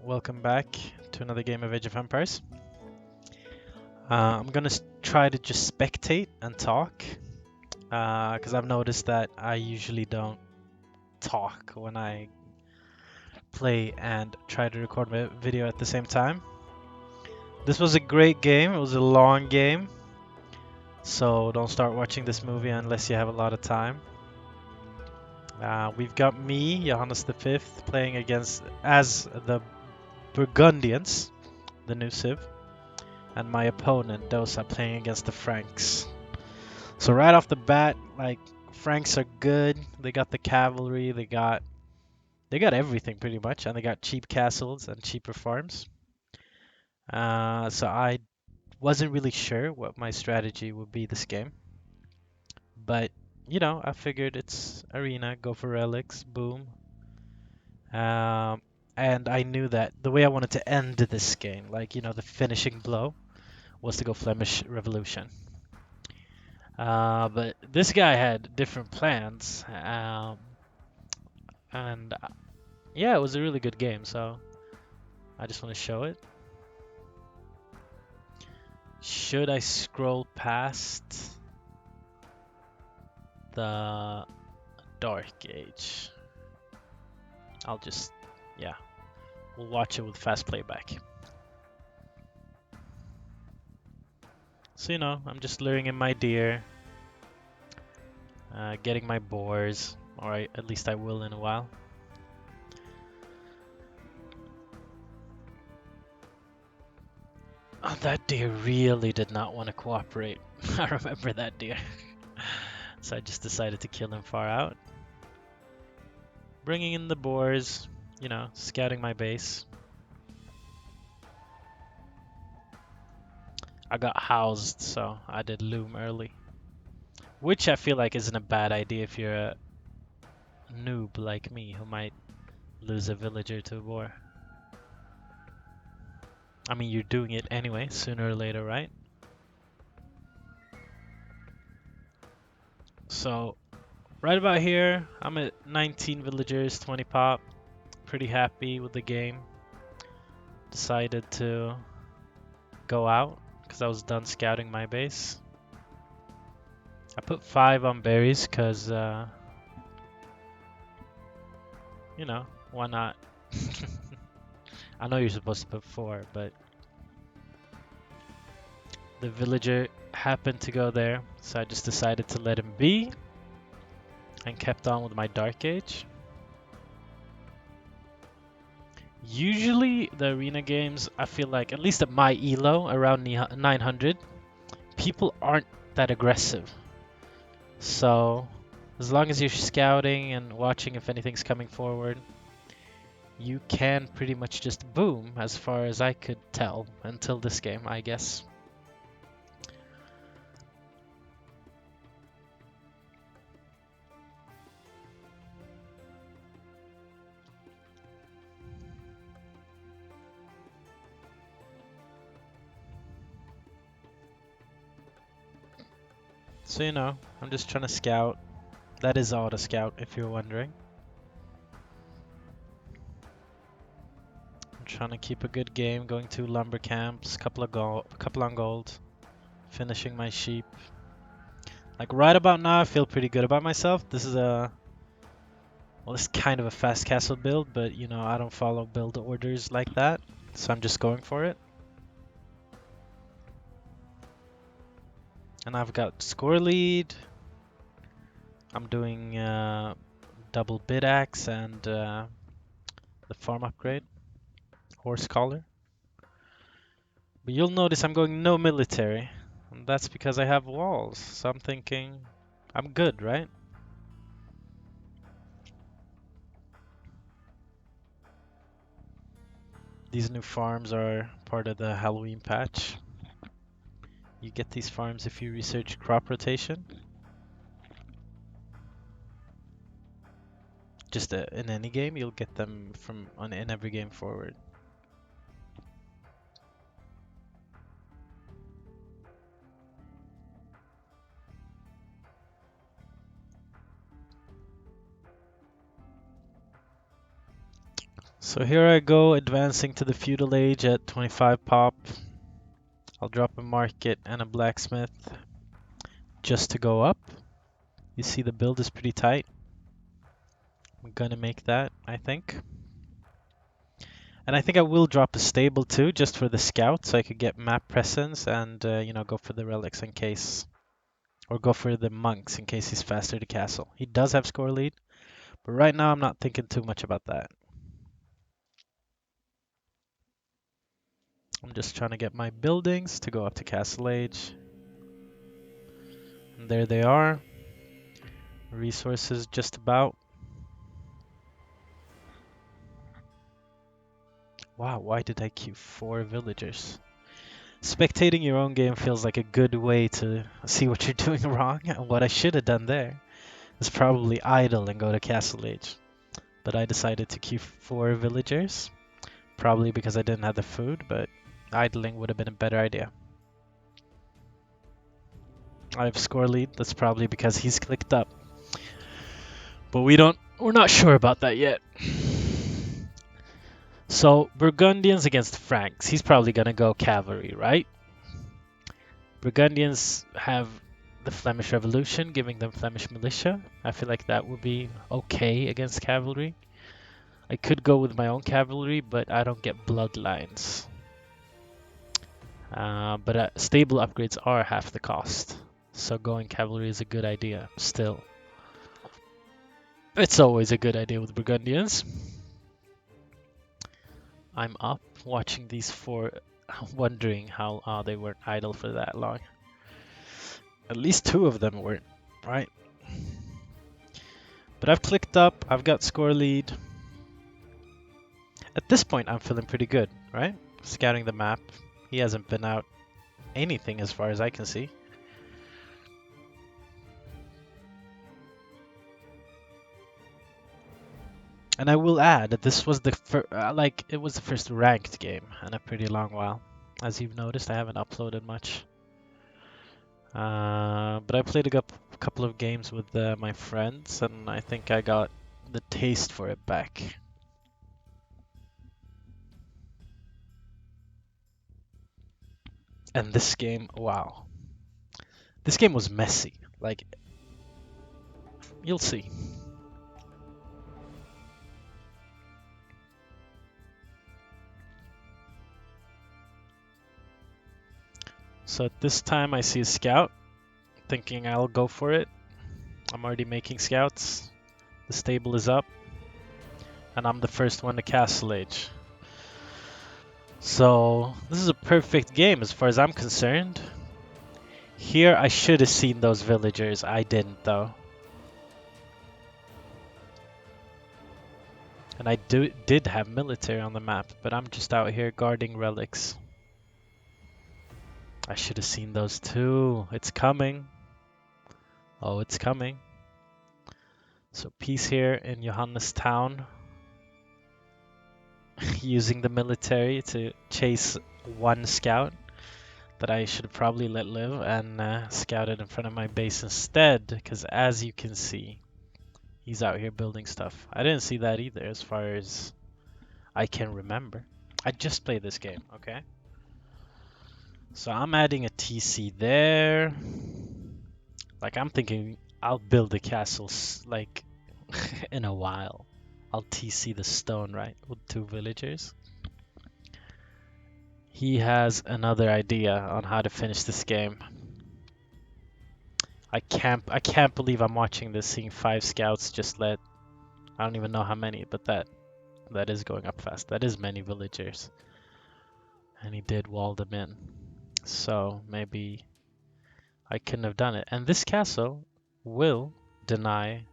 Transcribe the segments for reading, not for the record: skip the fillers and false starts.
Welcome back to another game of Age of Empires. I'm gonna try to just spectate and talk, because I've noticed that I usually don't talk when I play and try to record my video at the same time. This was a great game. It was a long game, so don't start watching this movie unless you have a lot of time. We've got me, Johannes V, playing against as the Burgundians, the new Civ, and my opponent, Dosa, playing against the Franks. So right off the bat, like Franks are good. They got the cavalry, they got everything pretty much, and they got cheap castles and cheaper farms. So I wasn't really sure what my strategy would be this game, but I figured it's arena, go for relics, boom. Um, and I knew that the way I wanted to end this game, like the finishing blow, was to go Flemish Revolution. But this guy had different plans, and yeah, it was a really good game. So I just want to show it. Should I scroll past the Dark Age? I'll just, yeah, we'll watch it with fast playback. So I'm just luring in my deer, getting my boars, or at least I will in a while. Oh, that deer really did not want to cooperate. I remember that deer. So I just decided to kill him far out. Bringing in the boars, scouting my base. I got housed, so I did loom early. Which I feel like isn't a bad idea if you're a noob like me who might lose a villager to a boar. I mean, you're doing it anyway, sooner or later, right? So, right about here, I'm at 19 villagers, 20 pop. Pretty happy with the game. Decided to go out because I was done scouting my base. I put 5 on berries because, why not? I know you're supposed to put 4, but the villager happened to go there, so I just decided to let him be and kept on with my Dark Age. Usually, the arena games, I feel like, at least at my elo, around 900, people aren't that aggressive. So, as long as you're scouting and watching if anything's coming forward, you can pretty much just boom, as far as I could tell, until this game, I guess. So, I'm just trying to scout. That is auto scout, if you're wondering. I'm trying to keep a good game, going to lumber camps, couple on gold, finishing my sheep. Like right about now, I feel pretty good about myself. This is it's kind of a fast castle build, but I don't follow build orders like that, so I'm just going for it. And I've got score lead. I'm doing double bid axe and the farm upgrade, horse collar. But you'll notice I'm going no military, and that's because I have walls. So I'm thinking I'm good, right? These new farms are part of the Halloween patch. You get these farms if you research crop rotation. Just in any game, you'll get them in every game forward. So here I go, advancing to the feudal age at 25 pop. I'll drop a market and a blacksmith just to go up. You see the build is pretty tight. I'm gonna make that, I think. And I think I will drop a stable too, just for the scout, so I could get map presence and, go for the relics in case. Or go for the monks in case he's faster to castle. He does have score lead, but right now I'm not thinking too much about that. I'm just trying to get my buildings to go up to castle age. And there they are. Resources just about. Wow, why did I queue 4 villagers? Spectating your own game feels like a good way to see what you're doing wrong. What I should have done there is probably idle and go to castle age. But I decided to queue 4 villagers. Probably because I didn't have the food, but idling would have been a better idea. I have score lead. That's probably because he's clicked up. But we're not sure about that yet. So Burgundians against Franks. He's probably gonna go cavalry, right? Burgundians have the Flemish Revolution, giving them Flemish militia. I feel like that would be okay against cavalry. I could go with my own cavalry, but I don't get bloodlines. But stable upgrades are half the cost, so going cavalry is a good idea still. It's always a good idea with Burgundians. I'm up watching these 4, wondering how they weren't idle for that long. At least 2 of them weren't, right? But I've clicked up, I've got score lead. At this point, I'm feeling pretty good, right? Scouting the map. He hasn't been out anything as far as I can see. And I will add that this was the it was the first ranked game in a pretty long while. As you've noticed, I haven't uploaded much. But I played a couple of games with my friends, and I think I got the taste for it back. And this game, wow. This game was messy. Like, you'll see. So at this time I see a scout, thinking I'll go for it. I'm already making scouts. The stable is up. And I'm the first one to castle age. So this is a perfect game as far as I'm concerned. Here I should have seen those villagers. I didn't though. And I did have military on the map, but I'm just out here guarding relics. I should have seen those too. It's coming. Oh, it's coming. So peace here in Johannestown. Using the military to chase one scout that I should probably let live and scouted in front of my base instead, because as you can see, he's out here building stuff. I didn't see that either as far as I can remember. I just played this game, okay? So I'm adding a TC there. Like, I'm thinking I'll build the castles like in a while. I'll TC the stone, right, with 2 villagers. He has another idea on how to finish this game. I can't believe I'm watching this, seeing 5 scouts just let, I don't even know how many, but that is going up fast. That is many villagers. And he did wall them in. So maybe I couldn't have done it. And this castle will deny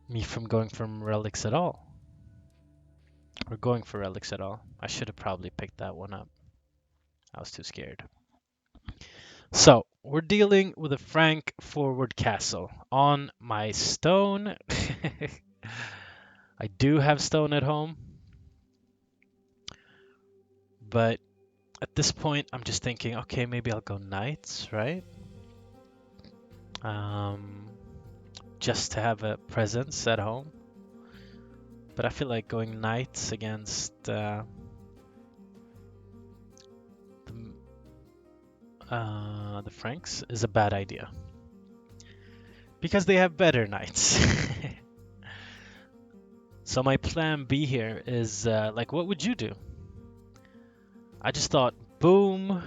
me from going from relics at all. Or going for relics at all. I should have probably picked that one up. I was too scared. So, we're dealing with a Frank forward castle on my stone. I do have stone at home. But at this point, I'm just thinking, okay, maybe I'll go knights, right? Just to have a presence at home. But I feel like going knights against the Franks is a bad idea. Because they have better knights. So my plan B here is, like, what would you do? I just thought, boom,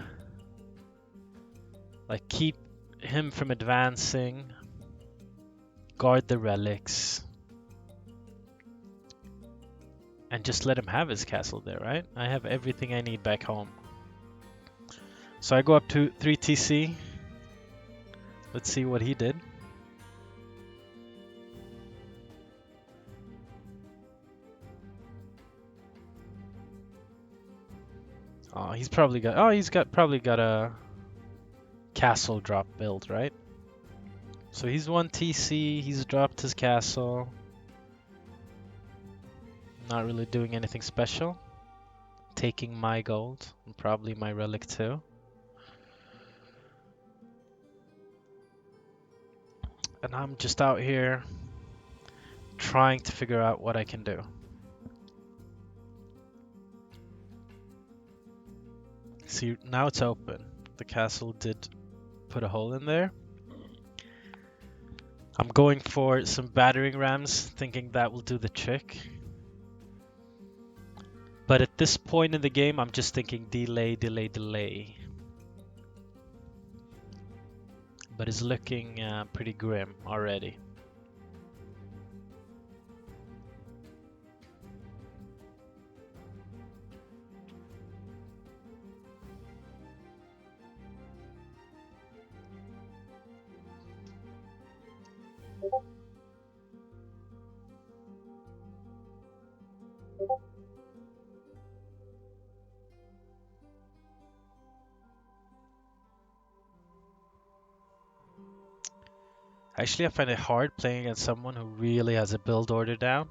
like keep him from advancing, guard the relics, and just let him have his castle there, right? I have everything I need back home. So I go up to 3 TC. Let's see what he did. Oh, he's probably got. Oh, he's probably got a castle drop build, right? So he's 1 TC. He's dropped his castle. Not really doing anything special. Taking my gold and probably my relic too. And I'm just out here trying to figure out what I can do. See, now it's open. The castle did put a hole in there. I'm going for some battering rams, thinking that will do the trick. But at this point in the game, I'm just thinking delay, delay, delay. But it's looking pretty grim already. Actually, I find it hard playing against someone who really has a build order down.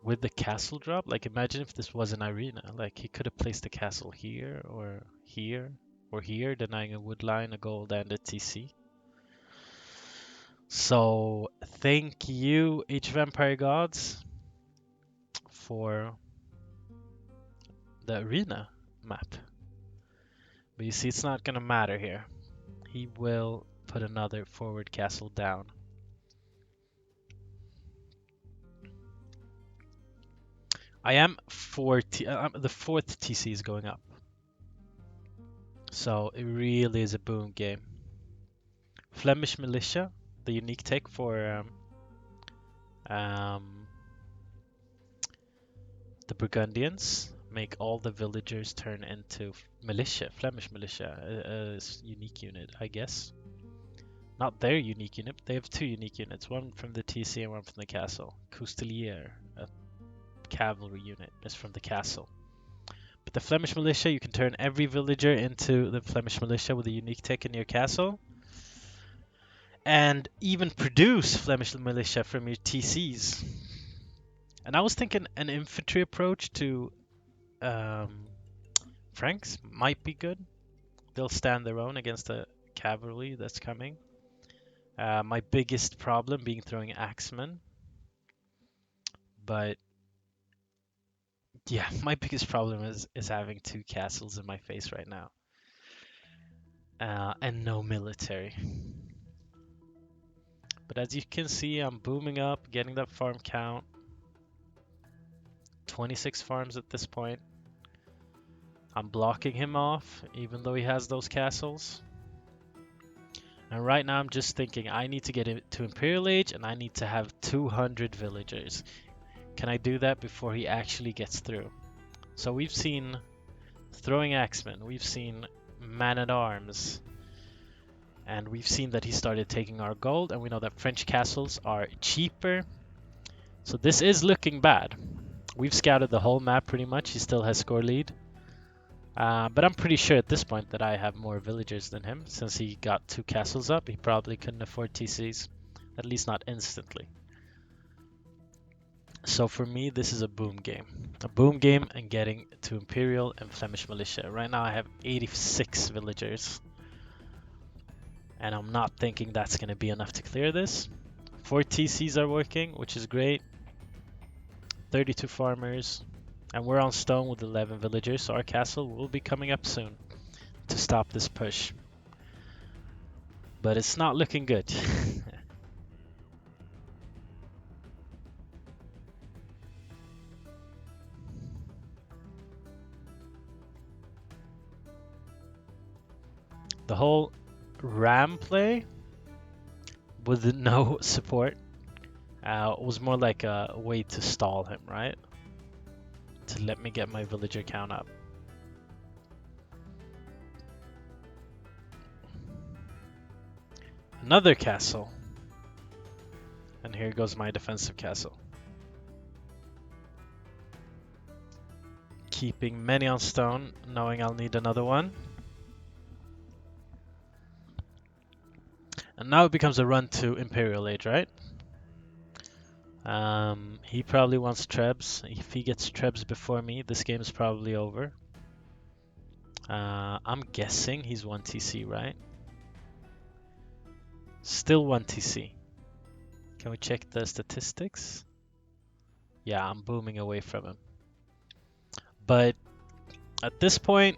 With the castle drop, like imagine if this was an arena. Like he could have placed the castle here, or here, or here, denying a wood line, a gold, and a TC. So thank you, Age of Empire Gods, for the arena map. But you see, it's not gonna matter here. He will put another forward castle down. I am the 4th TC is going up. So it really is a boom game. Flemish Militia, the unique take for the Burgundians, make all the villagers turn into militia, Flemish Militia, a unique unit, I guess. Not their unique unit, they have 2 unique units, one from the TC and one from the castle. Coustelier, a cavalry unit, is from the castle. But the Flemish Militia, you can turn every villager into the Flemish Militia with a unique take in your castle. And even produce Flemish Militia from your TCs. And I was thinking an infantry approach to Franks might be good. They'll stand their own against the cavalry that's coming. My biggest problem being throwing axemen. But yeah, my biggest problem is having 2 castles in my face right now. And no military. But as you can see, I'm booming up, getting that farm count. 26 farms at this point. I'm blocking him off, even though he has those castles. And right now I'm just thinking I need to get it to Imperial Age and I need to have 200 villagers. Can I do that before he actually gets through? So we've seen throwing axemen, we've seen man-at-arms, and we've seen that he started taking our gold, and we know that French castles are cheaper. So this is looking bad. We've scouted the whole map pretty much. He still has score lead. But I'm pretty sure at this point that I have more villagers than him. Since he got 2 castles up, he probably couldn't afford TCs. At least not instantly. So for me, this is a boom game. A boom game and getting to Imperial and Flemish Militia. Right now I have 86 villagers. And I'm not thinking that's going to be enough to clear this. 4 TCs are working, which is great. 32 farmers. And we're on stone with 11 villagers, so our castle will be coming up soon to stop this push. But it's not looking good. The whole ram play with no support was more like a way to stall him, right? To let me get my villager count up. Another castle. And here goes my defensive castle. Keeping many on stone, knowing I'll need another one. And now it becomes a run to Imperial Age, right? He probably wants Trebs. If he gets Trebs before me, this game is probably over. I'm guessing he's 1 TC, right? Still 1 TC. Can we check the statistics? Yeah, I'm booming away from him. But at this point,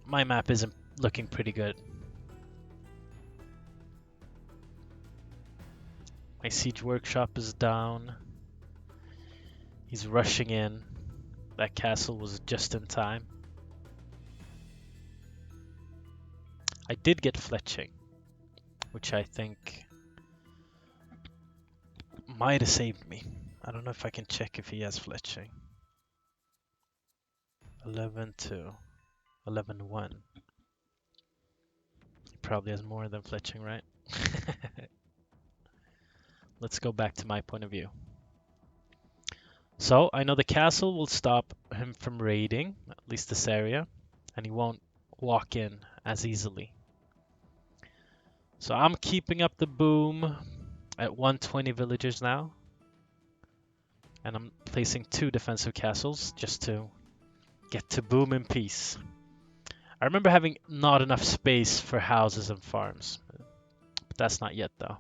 my map isn't looking pretty good. My siege workshop is down. He's rushing in. That castle was just in time. I did get fletching, which I think might have saved me. I don't know if I can check if he has fletching. 11-2. 11-1. He probably has more than fletching, right? Let's go back to my point of view. So I know the castle will stop him from raiding, at least this area, and he won't walk in as easily. So I'm keeping up the boom at 120 villagers now. And I'm placing 2 defensive castles just to get to boom in peace. I remember having not enough space for houses and farms, but that's not yet though.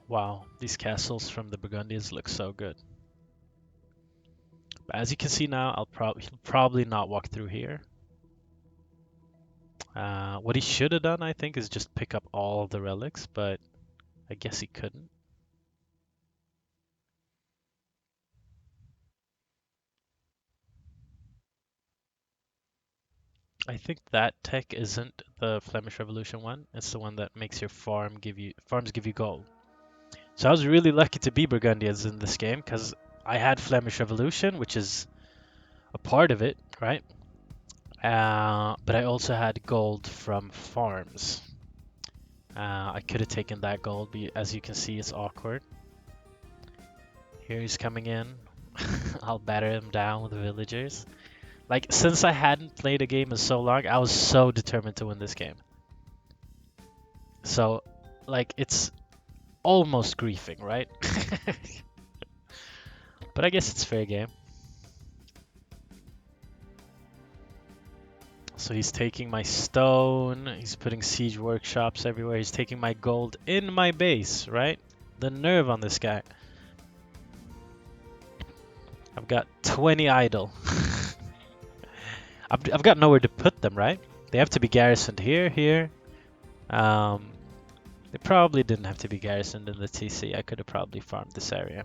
Wow, these castles from the Burgundians look so good. But as you can see now, he'll probably not walk through here. What he should have done, I think, is just pick up all of the relics, but I guess he couldn't. I think that tech isn't the Flemish Revolution one. It's the one that makes your farms give you gold. So I was really lucky to be Burgundians in this game because I had Flemish Revolution, which is a part of it, right? But I also had gold from farms. I could have taken that gold, but as you can see, it's awkward. Here he's coming in. I'll batter him down with the villagers. Like, since I hadn't played a game in so long, I was so determined to win this game. So, like, it's almost griefing, right? But I guess it's fair game. So he's taking my stone, he's putting siege workshops everywhere, he's taking my gold in my base, right? The nerve on this guy. I've got 20 idle. I've got nowhere to put them, right? They have to be garrisoned here, here. They probably didn't have to be garrisoned in the TC. I could have probably farmed this area.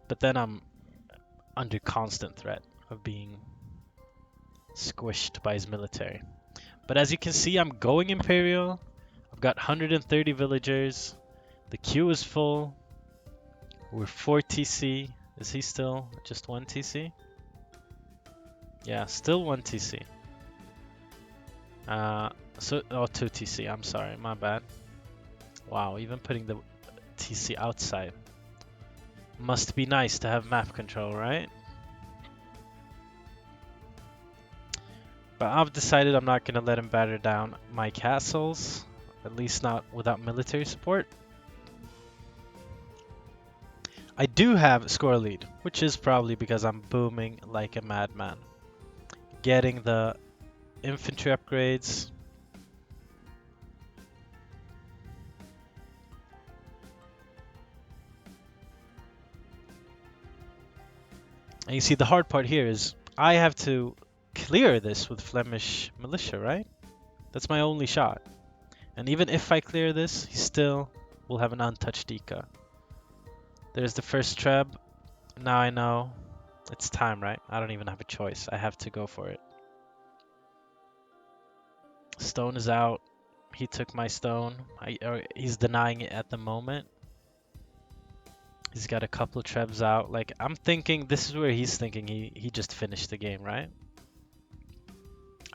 But then I'm under constant threat of being squished by his military. But as you can see, I'm going Imperial. I've got 130 villagers. The queue is full. We're 4 TC. Is he still just 1 TC? Yeah, still 1 TC. Oh, 2 TC. I'm sorry, my bad. Wow, even putting the TC outside. Must be nice to have map control, right? But I've decided I'm not going to let him batter down my castles. At least not without military support. I do have score lead, which is probably because I'm booming like a madman. Getting the infantry upgrades. And you see the hard part here is I have to clear this with Flemish militia, right? That's my only shot. And even if I clear this, he still will have an untouched Deka. There's the first treb. Now I know it's time, right? I don't even have a choice. I have to go for it. Stone is out. He took my stone. He's denying it at the moment. He's got a couple of trebs out. Like, I'm thinking this is where he's thinking he just finished the game, right?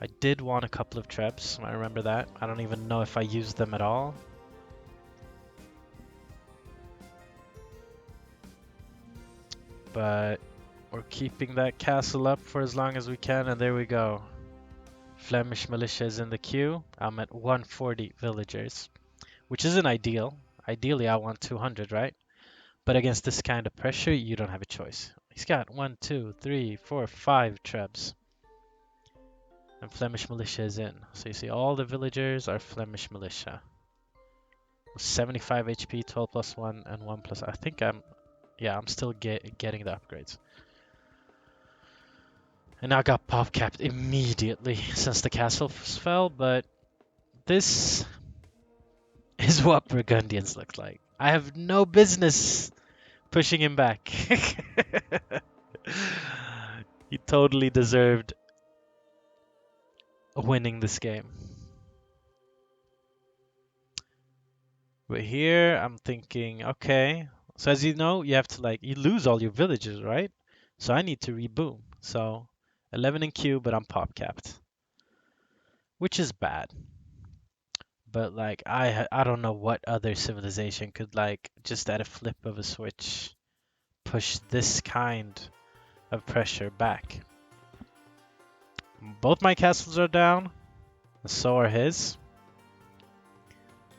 I did want a couple of trebs. I remember that. I don't even know if I used them at all. But we're keeping that castle up for as long as we can, and there we go. Flemish militia is in the queue. I'm at 140 villagers, which isn't ideal. Ideally, I want 200, right? But against this kind of pressure, you don't have a choice. He's got 1, 2, 3, 4, 5 trebs. And Flemish militia is in. So you see all the villagers are Flemish militia. 75 HP, 12 plus 1, and 1 plus... I think I'm still getting the upgrades. And I got pop capped immediately since the castle fell, but this is what Burgundians look like. I have no business pushing him back. He totally deserved winning this game. But here I'm thinking, okay. So as you know, you have to you lose all your villages, right? So I need to reboom. So 11 in queue, but I'm pop capped, which is bad. But I don't know what other civilization could just at a flip of a switch push this kind of pressure back. Both my castles are down, and so are his.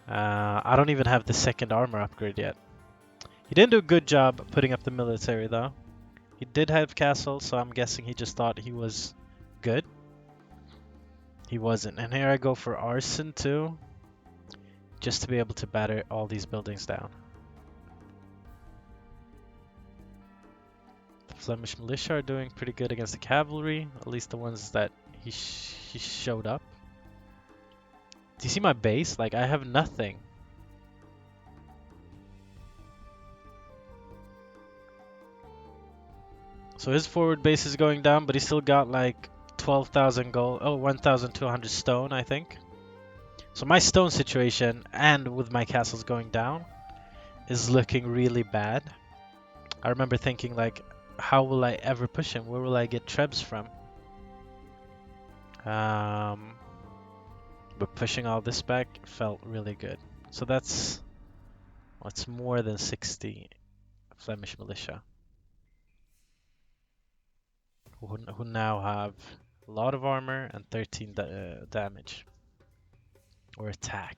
I don't even have the second armor upgrade yet. He didn't do a good job putting up the military though. He did have castles, so I'm guessing he just thought he was good. He wasn't. And here I go for arson too, just to be able to batter all these buildings down. The Flemish militia are doing pretty good against the cavalry, at least the ones that he showed up. Do you see my base? Like, I have nothing. So his forward base is going down, but he still got like 12,000 gold. Oh, 1,200 stone, I think. So my stone situation, and with my castles going down, is looking really bad. I remember thinking how will I ever push him? Where will I get trebs from? But pushing all this back felt really good. So that's more than 60 Flemish militia. Who now have a lot of armor and 13 damage. Or attack.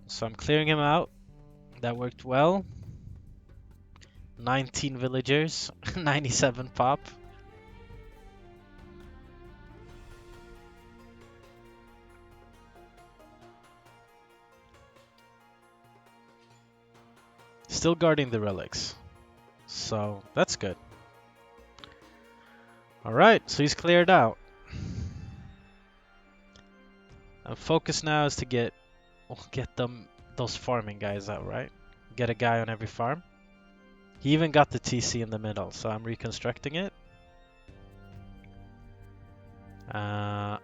So I'm clearing him out. That worked well. 19 villagers, 97 pop. Still guarding the relics. So that's good. Alright, so he's cleared out. And focus now is to get those farming guys out, right? Get a guy on every farm. He even got the TC in the middle, so I'm reconstructing it. I'm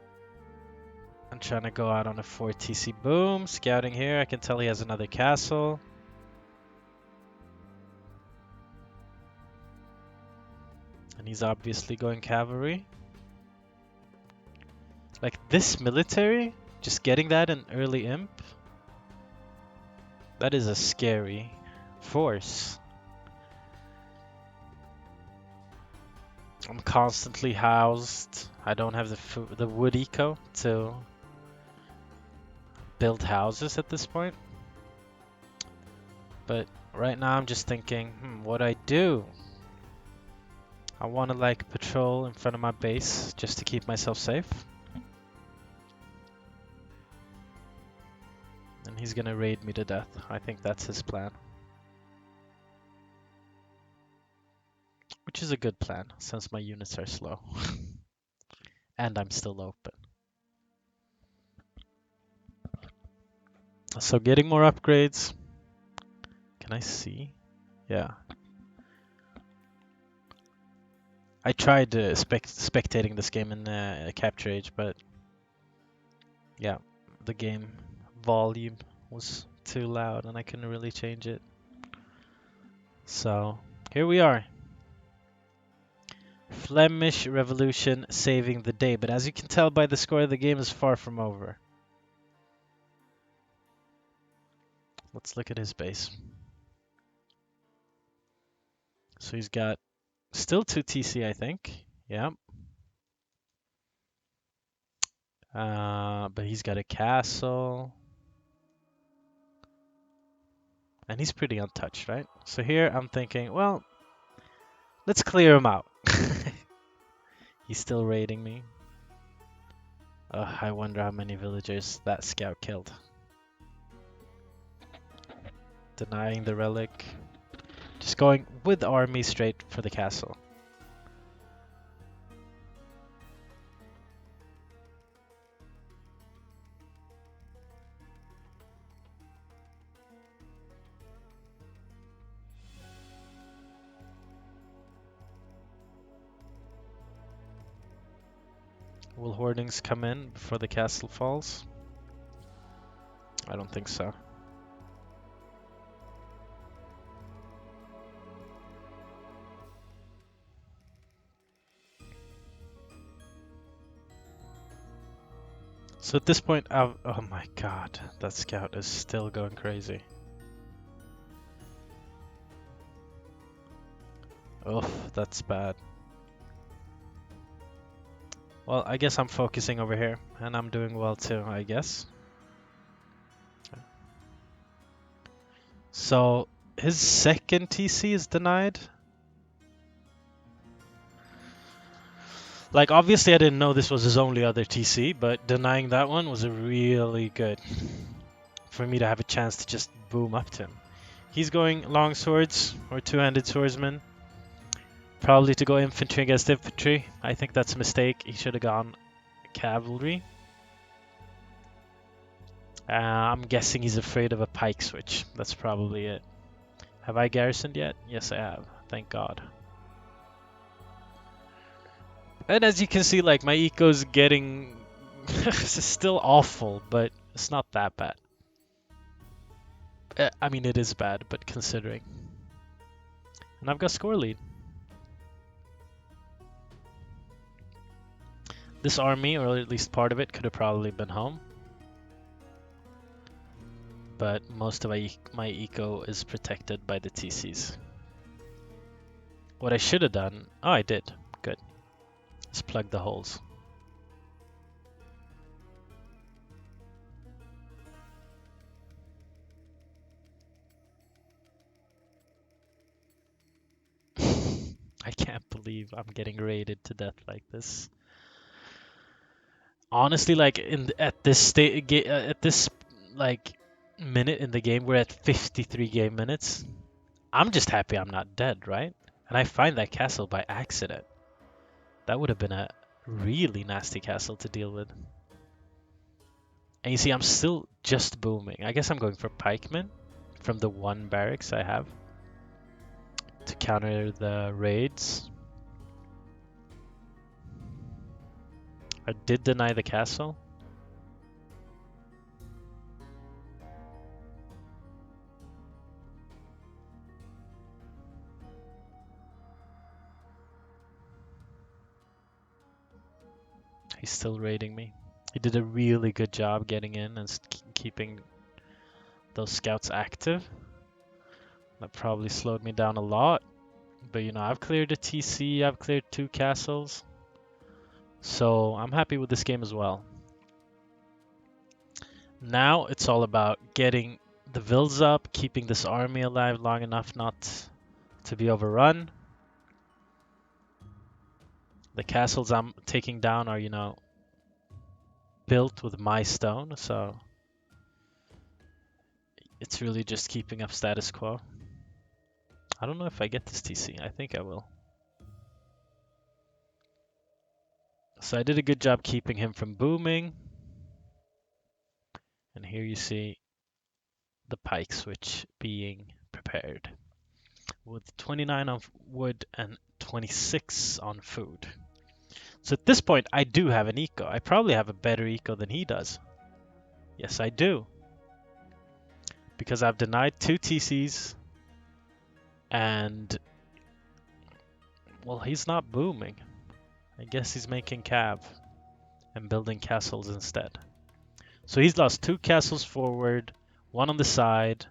trying to go out on a 4 TC boom. Scouting here, I can tell he has another castle. And he's obviously going cavalry. Like this military, just getting that in early imp, that is a scary force. I'm constantly housed. I don't have the wood eco to build houses at this point. But right now I'm just thinking, what do I do? I want to like patrol in front of my base just to keep myself safe. And he's gonna raid me to death. I think that's his plan. Which is a good plan, since my units are slow. And I'm still open. So getting more upgrades. Can I see? Yeah. I tried spectating this game in Capture Age, but yeah, the game volume was too loud and I couldn't really change it. So here we are. Flemish Revolution saving the day, but as you can tell by the score, the game is far from over. Let's look at his base. So he's got still 2 TC, I think. Yeah. But he's got a castle. And he's pretty untouched, right? So here I'm thinking, well, let's clear him out. He's still raiding me. I wonder how many villagers that scout killed. Denying the relic. Just going with army straight for the castle. Will hoardings come in before the castle falls? I don't think so. So at this point, oh my god, that scout is still going crazy. Oh, that's bad. Well, I guess I'm focusing over here, and I'm doing well too, I guess. So, his second TC is denied. Like, obviously I didn't know this was his only other TC, but denying that one was really good for me to have a chance to just boom up to him. He's going long swords or two-handed swordsman. Probably to go infantry against infantry. I think that's a mistake. He should have gone cavalry. I'm guessing he's afraid of a pike switch. That's probably it. Have I garrisoned yet? Yes, I have. Thank God. And as you can see, like, my eco's getting it's still awful, but it's not that bad. I mean, it is bad, but considering. And I've got score lead. This army, or at least part of it, could have probably been home. But most of my eco is protected by the TCs. What I should have done... Oh, I did. Good. Let's plug the holes. I can't believe I'm getting raided to death like this. Honestly, like at this like minute in the game, we're at 53 game minutes. I'm just happy I'm not dead, right? And I find that castle by accident. That would have been a really nasty castle to deal with. And you see, I'm still just booming. I guess I'm going for pikemen from the one barracks I have to counter the raids. I did deny the castle. He's still raiding me. He did a really good job getting in and keeping those scouts active. That probably slowed me down a lot, But you know, I've cleared a TC, I've cleared 2 castles. So I'm happy with this game as well. Now it's all about getting the vills up, keeping this army alive long enough not to be overrun. The castles I'm taking down are, you know, built with my stone, so it's really just keeping up status quo. I don't know if I get this TC. I think I will. So I did a good job keeping him from booming. And here you see the pike switch being prepared with 29 on wood and 26 on food. So at this point, I do have an eco. I probably have a better eco than he does. Yes, I do. Because I've denied 2 TCs and, well, he's not booming. I guess he's making cav and building castles instead. So he's lost 2 castles forward, 1 on the side,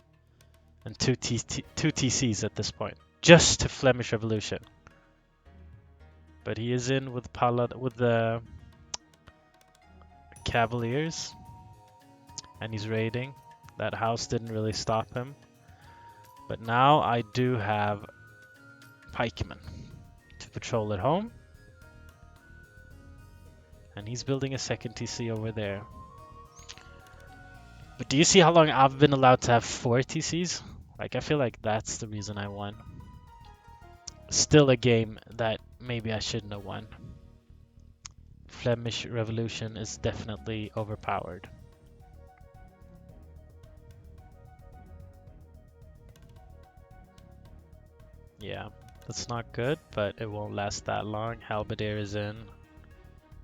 and 2 TCs at this point, just to Flemish Revolution. But he is in with the Cavaliers, and he's raiding. That house didn't really stop him. But now I do have pikemen to patrol at home. And he's building a second TC over there. But do you see how long I've been allowed to have 4 TCs? Like, I feel like that's the reason I won. Still a game that maybe I shouldn't have won. Flemish Revolution is definitely overpowered. Yeah, that's not good, but it won't last that long. Halberdier is in.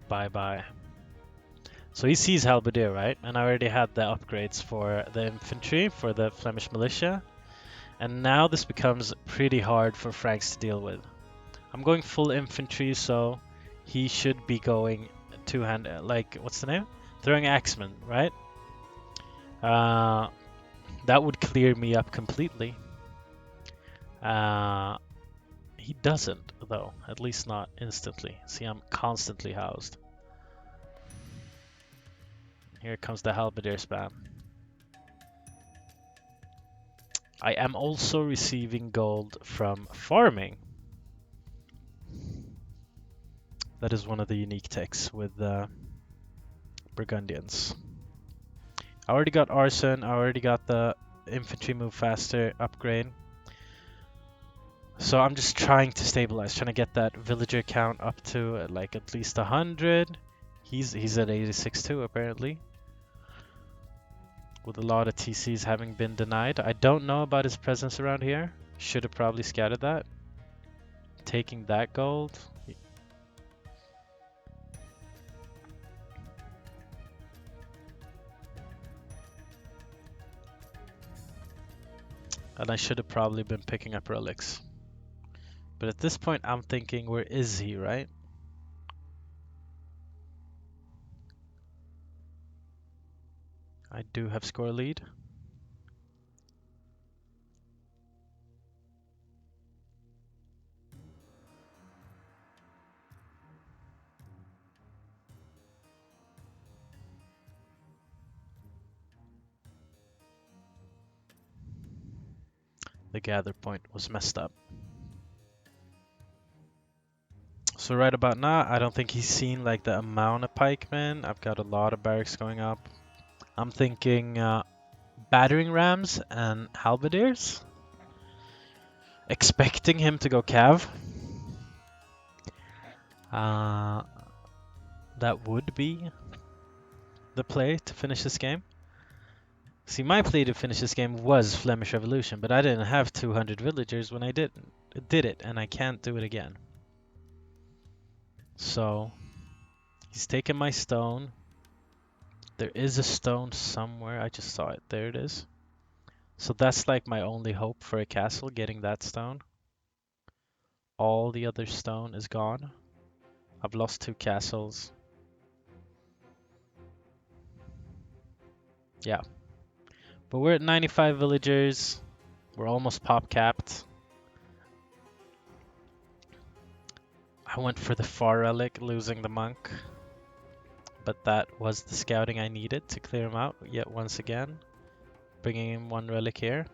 Bye-bye. So he sees Halberdier, right? And I already had the upgrades for the infantry, for the Flemish militia. And now this becomes pretty hard for Franks to deal with. I'm going full infantry, so he should be going two-hand, like, what's the name? Throwing axemen, right? That would clear me up completely. He doesn't, though. At least not instantly. See, I'm constantly housed. Here comes the Halberdier spam. I am also receiving gold from farming. That is one of the unique techs with the Burgundians. I already got arson. I already got the infantry move faster upgrade. So I'm just trying to stabilize, trying to get that villager count up to like at least 100. He's at 86 too, apparently. With a lot of TCs having been denied. I don't know about his presence around here. Should have probably scouted that. Taking that gold. And I should have probably been picking up relics. But at this point, I'm thinking, where is he, right? I do have score lead. The gather point was messed up. So right about now, I don't think he's seen like the amount of pikemen. I've got a lot of barracks going up. I'm thinking battering rams and halberdiers. Expecting him to go cav. That would be the play to finish this game. See, my play to finish this game was Flemish Revolution, but I didn't have 200 villagers when I did it, and I can't do it again. So, he's taken my stone. There is a stone somewhere. I just saw it. There it is. So that's like my only hope for a castle, getting that stone. All the other stone is gone. I've lost 2 castles. Yeah. But we're at 95 villagers. We're almost pop capped. I went for the far relic, losing the monk. But that was the scouting I needed to clear him out yet once again. Bringing in one relic here.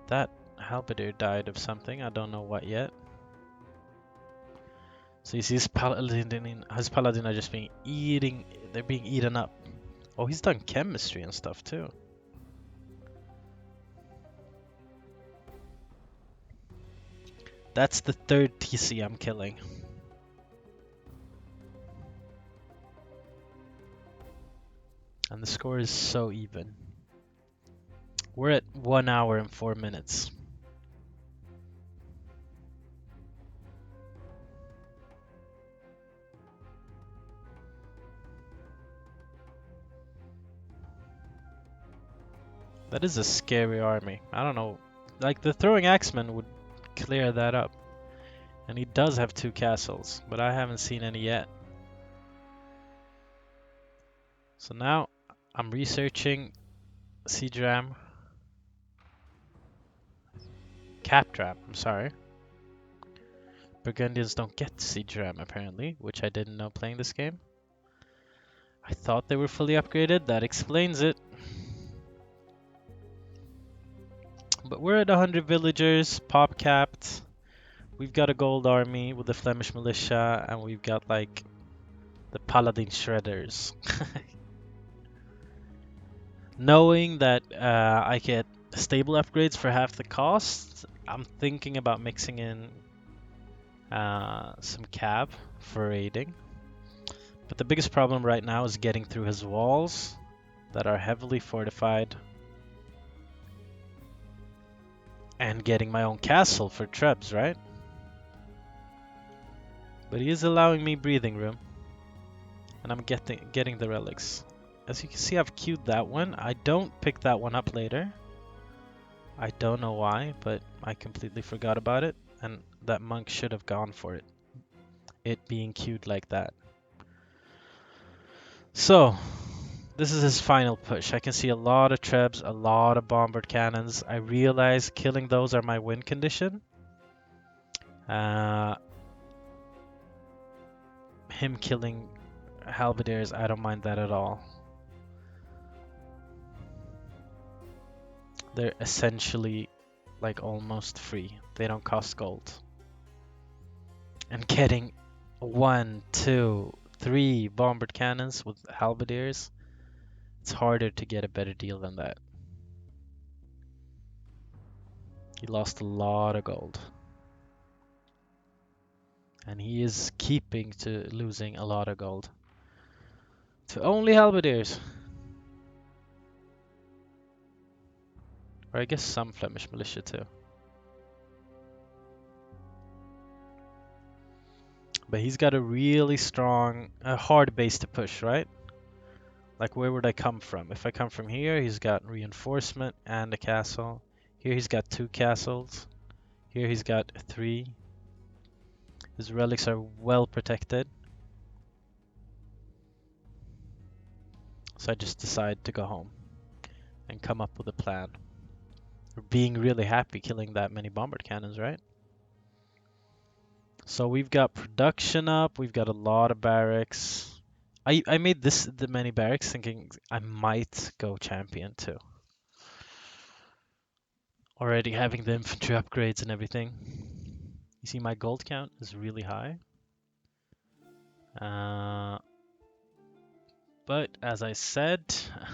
That halberdier died of something, I don't know what yet. So you see his paladin are just they're being eaten up. Oh, he's done chemistry and stuff too. That's the third TC I'm killing. And the score is so even. We're at 1 hour and 4 minutes. That is a scary army. I don't know. Like, the throwing axeman would clear that up. And he does have 2 castles, but I haven't seen any yet. So now I'm researching siege ram. Cap ram, I'm sorry. Burgundians don't get siege ram apparently, which I didn't know playing this game. I thought they were fully upgraded, that explains it. But we're at 100 villagers, pop capped. We've got a gold army with the Flemish militia, and we've got like the paladin shredders. Knowing that I get stable upgrades for half the cost, I'm thinking about mixing in some cab for raiding. But the biggest problem right now is getting through his walls that are heavily fortified and getting my own castle for trebs, right? But he is allowing me breathing room, and I'm getting the relics. As you can see, I've queued that one. I don't pick that one up later. I don't know why, but I completely forgot about it, and that monk should have gone for it. It being queued like that. So, this is his final push. I can see a lot of trebs, a lot of bombard cannons. I realize killing those are my win condition. Him killing halberdiers, I don't mind that at all. They're essentially like almost free. They don't cost gold. And getting 1, 2, 3 bombard cannons with halberdiers, it's harder to get a better deal than that. He lost a lot of gold. And he is keeping to losing a lot of gold. To only halberdiers. Or I guess some Flemish militia too. But he's got a really strong, hard base to push, right? Like, where would I come from? If I come from here, he's got reinforcement and a castle. Here he's got 2 castles. Here he's got 3. His relics are well protected. So I just decide to go home and come up with a plan. We're being really happy killing that many bombard cannons, right? So we've got production up, we've got a lot of barracks. I made the many barracks thinking I might go champion too. Already having the infantry upgrades and everything. You see my gold count is really high. But as I said,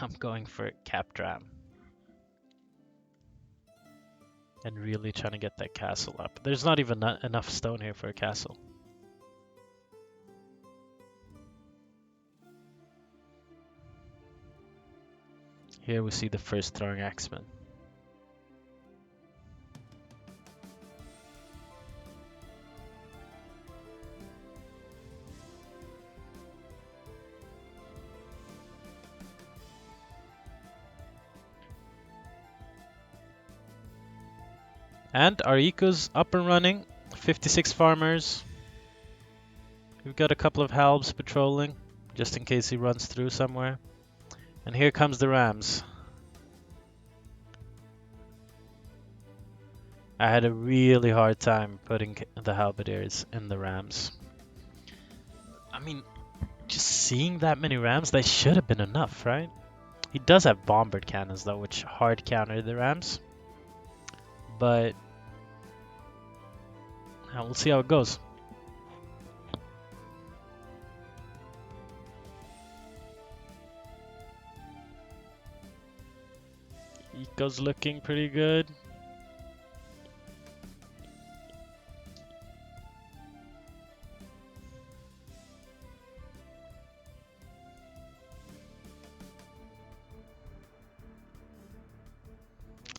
I'm going for cap dram. And really trying to get that castle up. There's not even enough stone here for a castle. Here we see the first throwing axeman. And our eco's up and running. 56 farmers. We've got a couple of halbs patrolling, just in case he runs through somewhere. And here comes the rams. I had a really hard time putting the halberdiers in the rams. I mean, just seeing that many rams, that should have been enough, right? He does have bombard cannons though, which hard counter the rams. But we'll see how it goes. Eco's looking pretty good.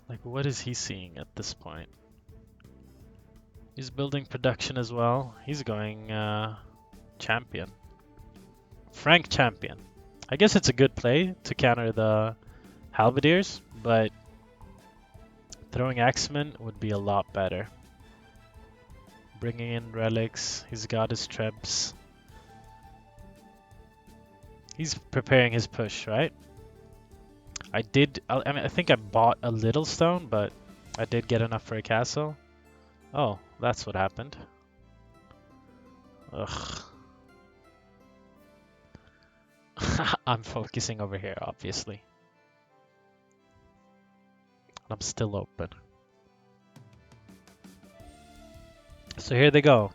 Like, what is he seeing at this point? He's building production as well. He's going champion. Frank champion. I guess it's a good play to counter the halberdiers, but throwing axemen would be a lot better. Bringing in relics. He's got his trebs. He's preparing his push, right? I mean, I think I bought a little stone, but I did get enough for a castle. Oh, that's what happened. Ugh. I'm focusing over here, obviously. I'm still open. So here they go.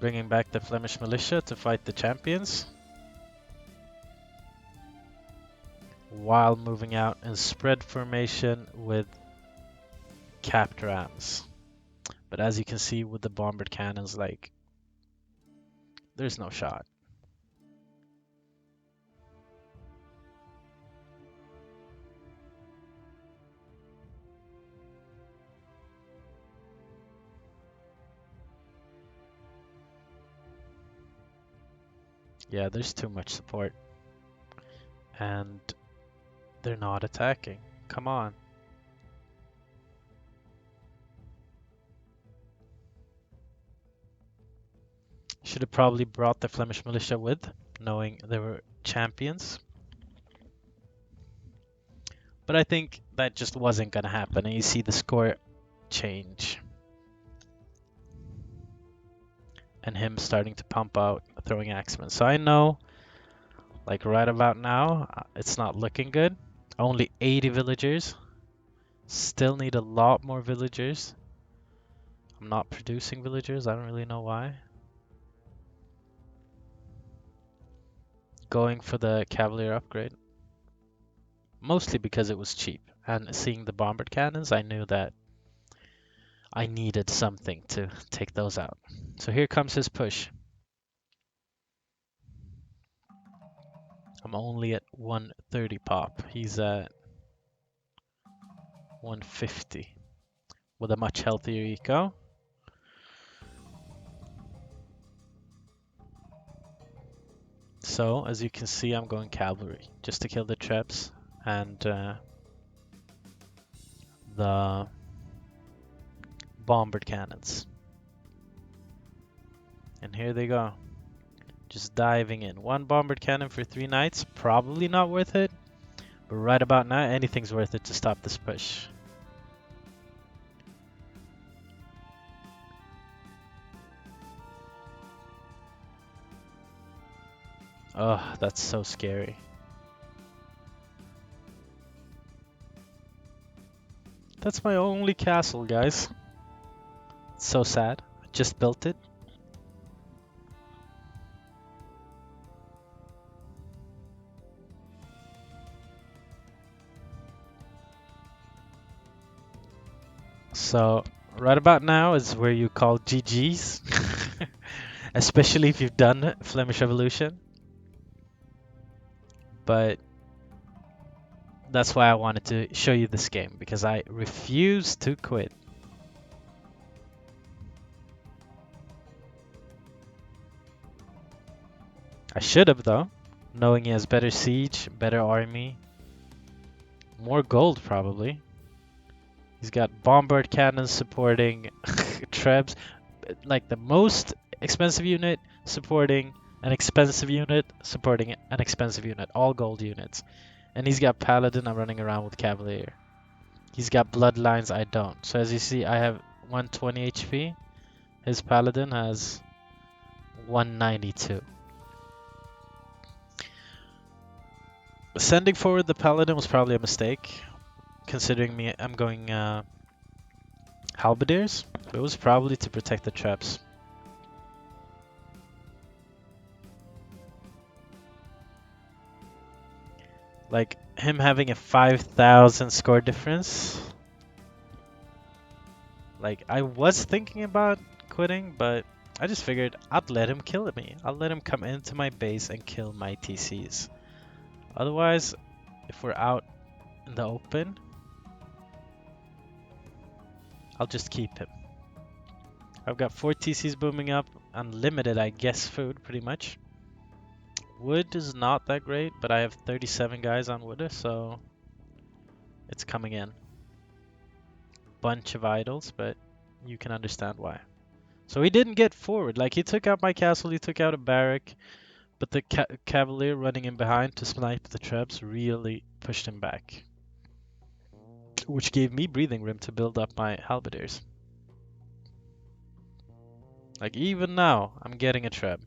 Bringing back the Flemish militia to fight the champions. While moving out in spread formation with capped rams. But as you can see with the bombard cannons, like, there's no shot. Yeah, there's too much support. And they're not attacking. Come on. Should have probably brought the Flemish militia with, knowing they were champions. But I think that just wasn't going to happen, and you see the score change. And him starting to pump out throwing axemen. So I know, like right about now, it's not looking good. Only 80 villagers. Still need a lot more villagers. I'm not producing villagers, I don't really know why. Going for the Cavalier upgrade. Mostly because it was cheap. And seeing the bombard cannons, I knew that I needed something to take those out. So here comes his push. I'm only at 130 pop. He's at 150 with a much healthier eco. So as you can see, I'm going cavalry just to kill the traps and the bombard cannons. And here they go. Just diving in. One bombard cannon for 3 knights, probably not worth it. But right about now, anything's worth it to stop this push. Oh, that's so scary. That's my only castle, guys. It's so sad. I just built it. So right about now is where you call GG's, especially if you've done Flemish Revolution. But that's why I wanted to show you this game, because I refuse to quit. I should have though, knowing he has better siege, better army, more gold probably. He's got bombard cannons supporting trebs, like the most expensive unit supporting an expensive unit supporting an expensive unit, all gold units. And he's got paladin running around with cavalier. He's got bloodlines, I don't. So as you see, I have 120 HP. His paladin has 192. Sending forward the paladin was probably a mistake, considering I'm going halberdiers. It was probably to protect the traps. Like, him having a 5,000 score difference. Like, I was thinking about quitting, but I just figured I'd let him kill me. I'll let him come into my base and kill my TCs. Otherwise, if we're out in the open, I'll just keep him. I've got 4 TCs booming up, unlimited, I guess, food, pretty much. Wood is not that great, but I have 37 guys on wood, so it's coming in. Bunch of idols, but you can understand why. So he didn't get forward. Like, he took out my castle, he took out a barrack, but the cavalier running in behind to snipe the traps really pushed him back, which gave me breathing room to build up my halberdiers. Like, even now, I'm getting a trap.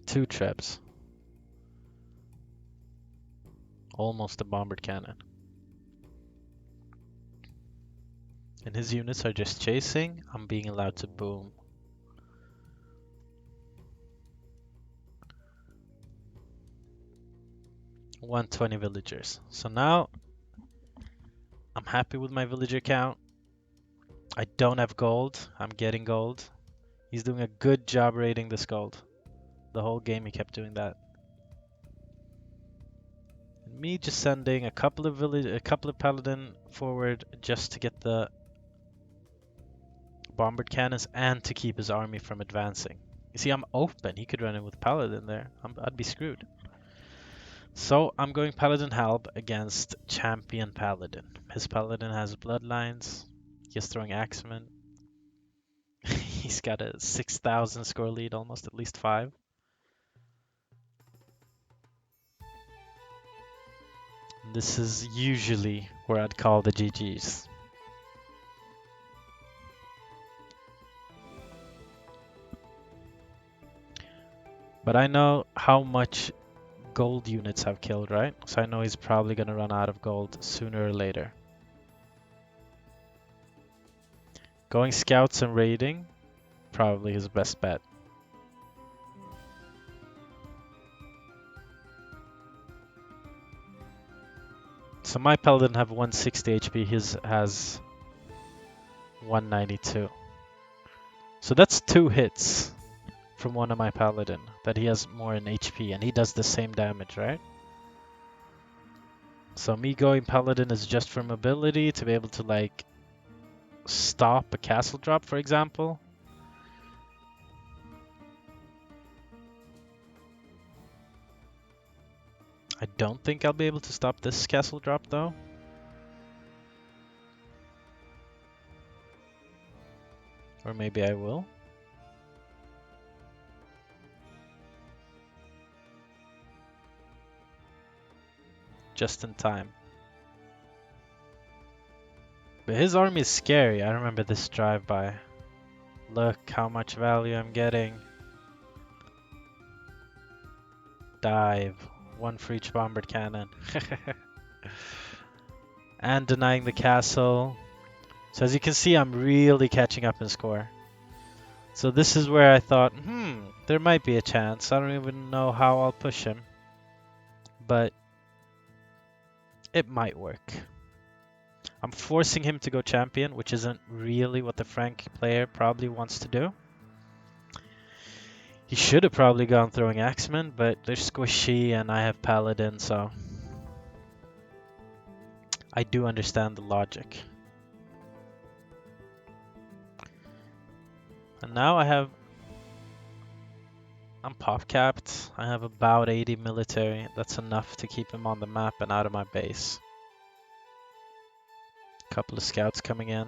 2 traps. Almost a bombard cannon. And his units are just chasing. I'm being allowed to boom. $120 villagers. So now I'm happy with my villager count. I don't have gold. I'm getting gold. He's doing a good job raiding this gold. The whole game he kept doing that. And me just sending a couple of paladin forward just to get the bombard cannons and to keep his army from advancing. You see, I'm open. He could run in with paladin there. I'd be screwed. So I'm going paladin halb against champion paladin. His paladin has bloodlines. He's throwing axemen. He's got a 6,000 score lead, almost at least 5. This is usually where I'd call the GGs. But I know how much gold units have killed, right? So I know he's probably going to run out of gold sooner or later. Going scouts and raiding, probably his best bet. So my paladin have 160 HP, his has 192. So that's 2 hits from one of my paladin that he has more in HP, and he does the same damage, right? So me going paladin is just for mobility, to be able to like stop a castle drop, for example. I don't think I'll be able to stop this castle drop though. Or maybe I will. Just in time. But his army is scary. I remember this drive-by. Look how much value I'm getting. Dive. 1 for each bombard cannon. And denying the castle. So as you can see, I'm really catching up in score. So this is where I thought, there might be a chance. I don't even know how I'll push him. But it might work. I'm forcing him to go champion, which isn't really what the Frank player probably wants to do. He should have probably gone throwing axemen, but they're squishy and I have paladin, so I do understand the logic. And now I'm pop capped. I have about 80 military. That's enough to keep him on the map and out of my base. Couple of scouts coming in.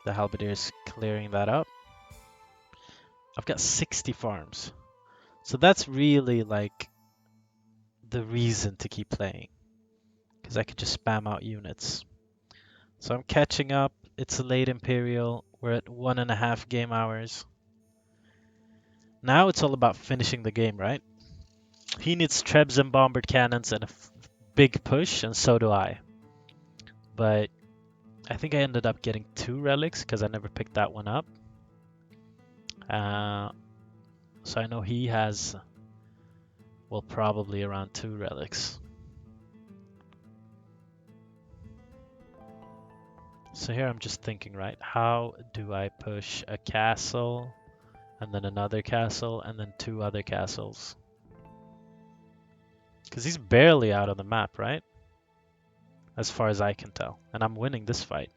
The halberdiers clearing that up. I've got 60 farms. So that's really like the reason to keep playing. because I could just spam out units. So I'm catching up. It's a late Imperial. We're at 1.5 game hours. Now it's all about finishing the game, right? He needs trebs and bombard cannons and a big push, and so do I. But I think I ended up getting 2 relics because I never picked that one up. So I know he has, well, probably around 2 relics. So here I'm just thinking, right? How do I push a castle, and then another castle, and then 2 other castles? Because he's barely out on the map, right? As far as I can tell. And I'm winning this fight.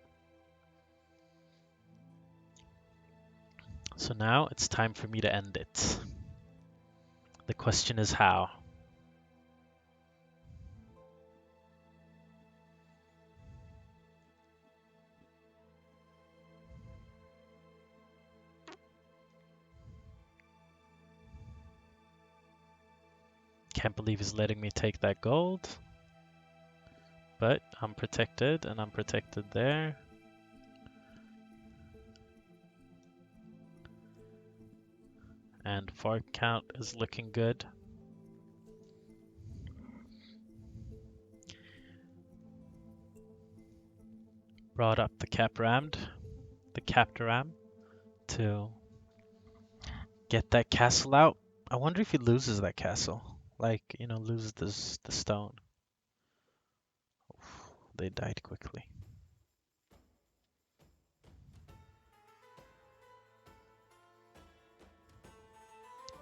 So now it's time for me to end it. The question is how? Can't believe he's letting me take that gold. But I'm protected, and I'm protected there. And farm count is looking good. Brought up the Capram to get that castle out. I wonder if he loses that castle. Like, you know, loses the stone. They died quickly.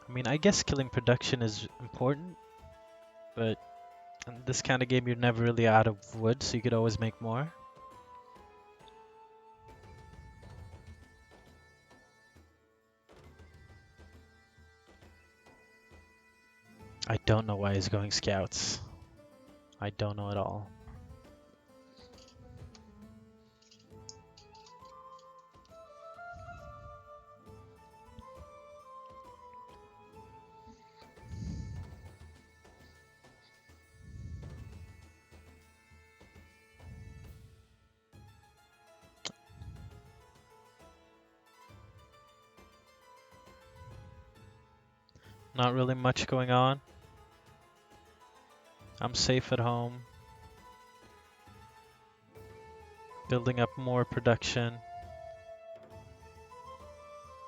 I mean, I guess killing production is important, but in this kind of game you're never really out of wood, so you could always make more. I don't know why he's going scouts. I don't know at all. Not really much going on. I'm safe at home. Building up more production.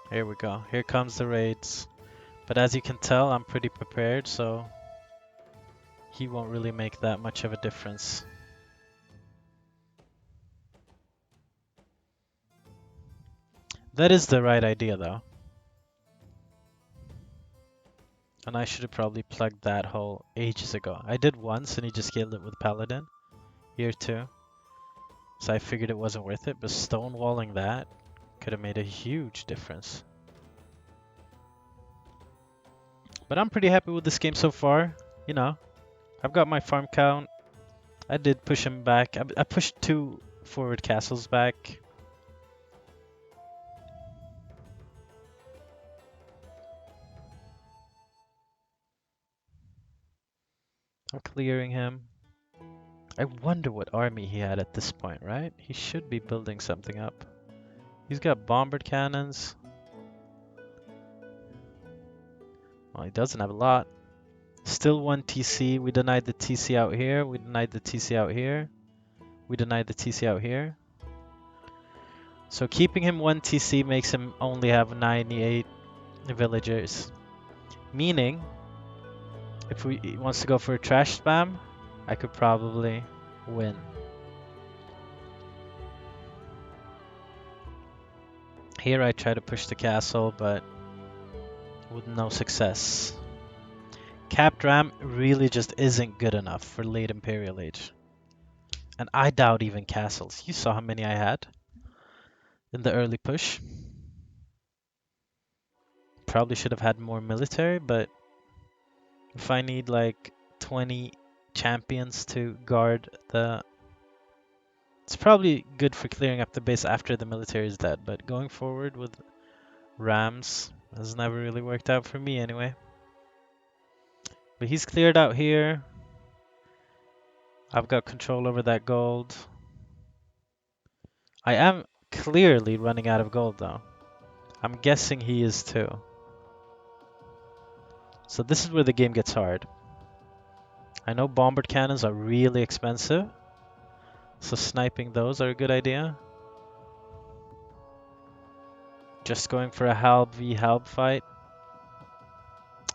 Here we go. Here comes the raids. But as you can tell, I'm pretty prepared, so he won't really make that much of a difference. That is the right idea, though. And I should have probably plugged that hole ages ago. I did once, and he just killed it with Paladin. Here too. So I figured it wasn't worth it, but stonewalling that could have made a huge difference. But I'm pretty happy with this game so far. You know, I've got my farm count. I did push him back. I pushed 2 forward castles back. I'm clearing him. I wonder what army he had at this point, right? He should be building something up. He's got bombard cannons. Well, he doesn't have a lot. Still 1 TC. We denied the TC out here. We denied the TC out here. We denied the TC out here. So keeping him 1 TC makes him only have 98 villagers. Meaning, if he wants to go for a trash spam, I could probably win. Here I try to push the castle, but with no success. Capped Ram really just isn't good enough for late Imperial Age. And I doubt even castles. You saw how many I had in the early push. Probably should have had more military, but if I need like 20 champions to guard the... It's probably good for clearing up the base after the military is dead, but going forward with Rams has never really worked out for me anyway. But he's cleared out here. I've got control over that gold. I am clearly running out of gold though. I'm guessing he is too. So this is where the game gets hard. I know bombard cannons are really expensive, so sniping those are a good idea. Just going for a Halb v Halb fight.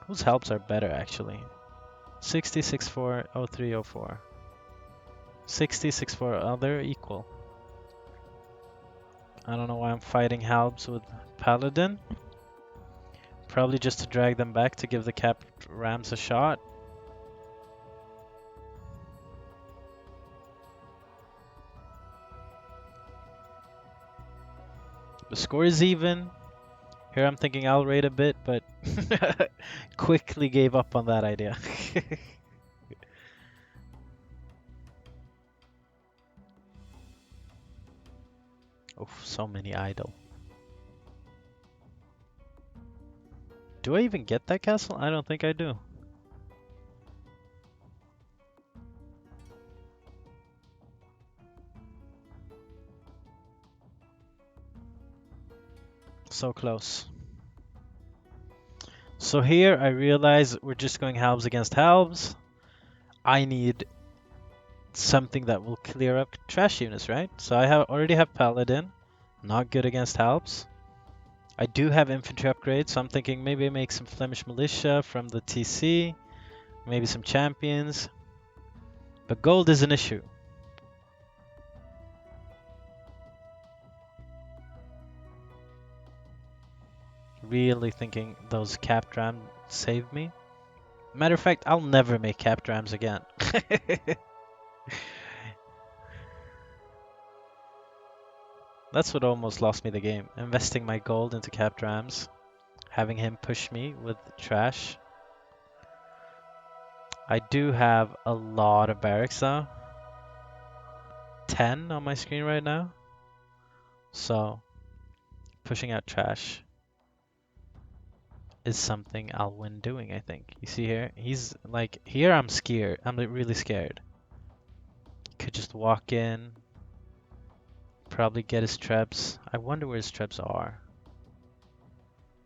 Whose Halbs are better actually? 60, 64, 03, 04. 60, 64, oh they're equal. I don't know why I'm fighting Halbs with Paladin. Probably just to drag them back to give the capped rams a shot. The score is even. Here I'm thinking I'll raid a bit, but quickly gave up on that idea. Oh, so many idle. Do I even get that castle? I don't think I do. So close. So here I realize we're just going halves against halves. I need something that will clear up trash units, right? So I already have Paladin, not good against halves. I do have infantry upgrades, so I'm thinking maybe I make some Flemish militia from the TC, maybe some champions. But gold is an issue. Really thinking those capped rams saved me. Matter of fact, I'll never make capped rams again. That's what almost lost me the game. Investing my gold into capped rams, having him push me with trash. I do have a lot of barracks though. 10 on my screen right now. So, pushing out trash is something I'll win doing, I think. You see here? He's like, here I'm scared. I'm like, really scared. Could just walk in. Probably get his trebs. I wonder where his trebs are.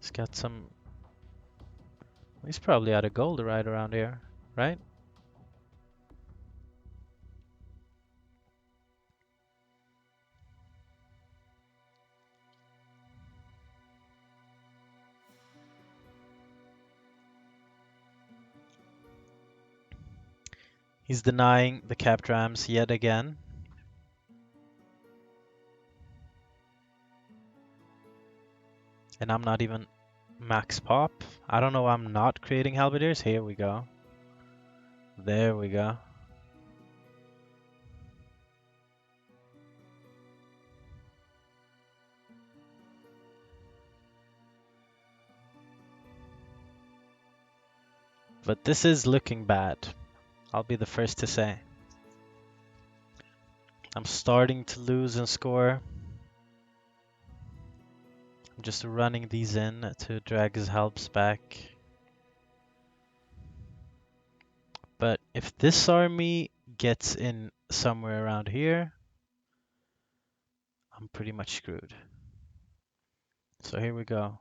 He's got some... He's probably out of gold right around here, right? He's denying the capped rams yet again. And I'm not even max pop. I don't know why I'm not creating halberdiers. Here we go. There we go. But this is looking bad. I'll be the first to say. I'm starting to lose and score. I'm just running these in to drag his helps back. But if this army gets in somewhere around here, I'm pretty much screwed. So here we go.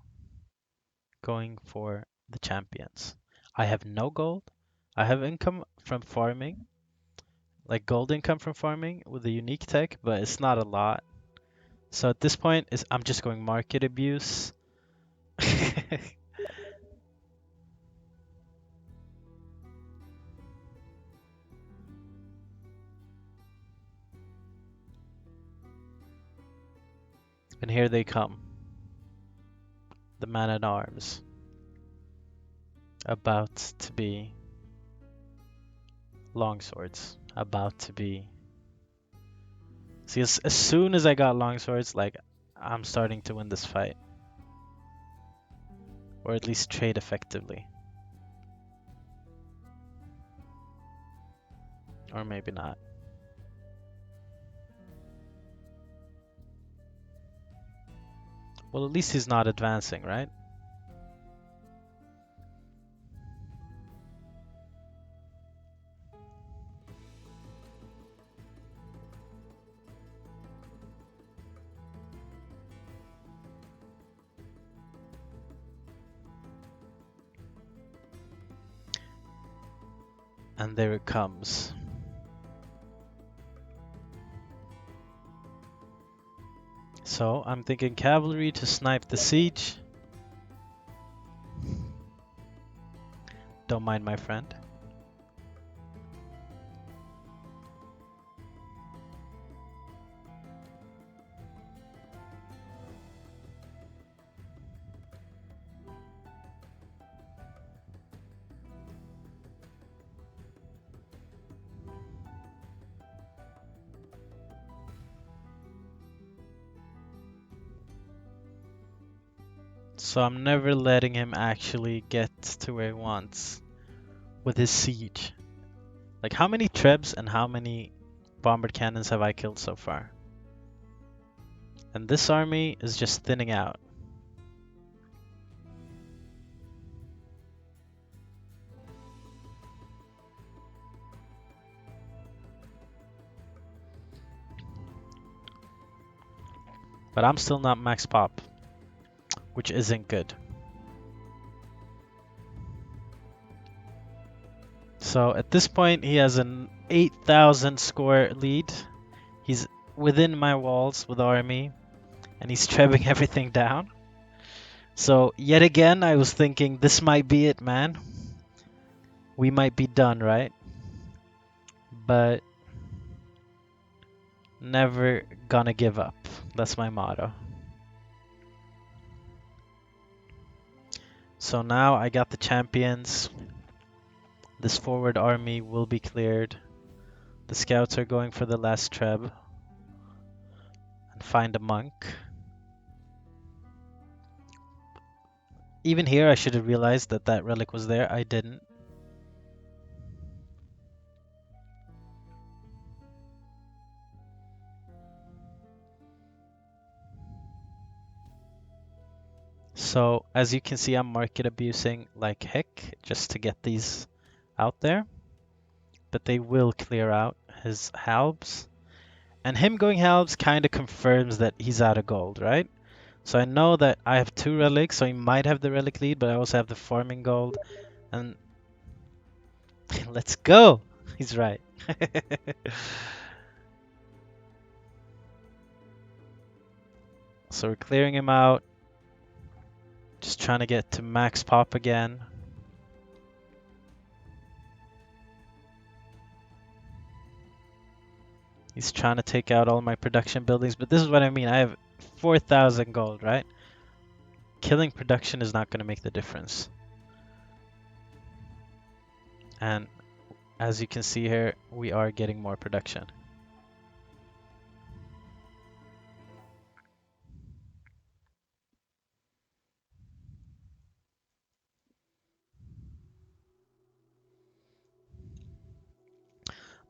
Going for the champions. I have no gold. I have income from farming. Like gold income from farming with a unique tech, but it's not a lot. So at this point, I'm just going market abuse. And here they come. The man-at-arms. About to be longswords. About to be... See, as soon as I got longswords, like, I'm starting to win this fight. Or at least trade effectively. Or maybe not. Well, at least he's not advancing, right? And there it comes. So I'm thinking cavalry to snipe the siege. Don't mind my friend. So I'm never letting him actually get to where he wants with his siege. Like, how many trebs and how many bombard cannons have I killed so far? And this army is just thinning out. But I'm still not max pop, which isn't good. So at this point, he has an 8,000 score lead. He's within my walls with army, and he's trebbing everything down. So yet again, I was thinking this might be it, man. We might be done, right? But never gonna give up. That's my motto. So now I got the champions. This forward army will be cleared. The scouts are going for the last treb. And find a monk. Even here I should have realized that that relic was there. I didn't. So as you can see, I'm market abusing like heck just to get these out there. But they will clear out his halbs. And him going halbs kind of confirms that he's out of gold, right? So I know that I have 2 relics, so he might have the relic lead, but I also have the farming gold. And let's go! He's right. So we're clearing him out. Just trying to get to max pop again. He's trying to take out all my production buildings, but this is what I mean. I have 4,000 gold, right? Killing production is not going to make the difference. And as you can see here, we are getting more production.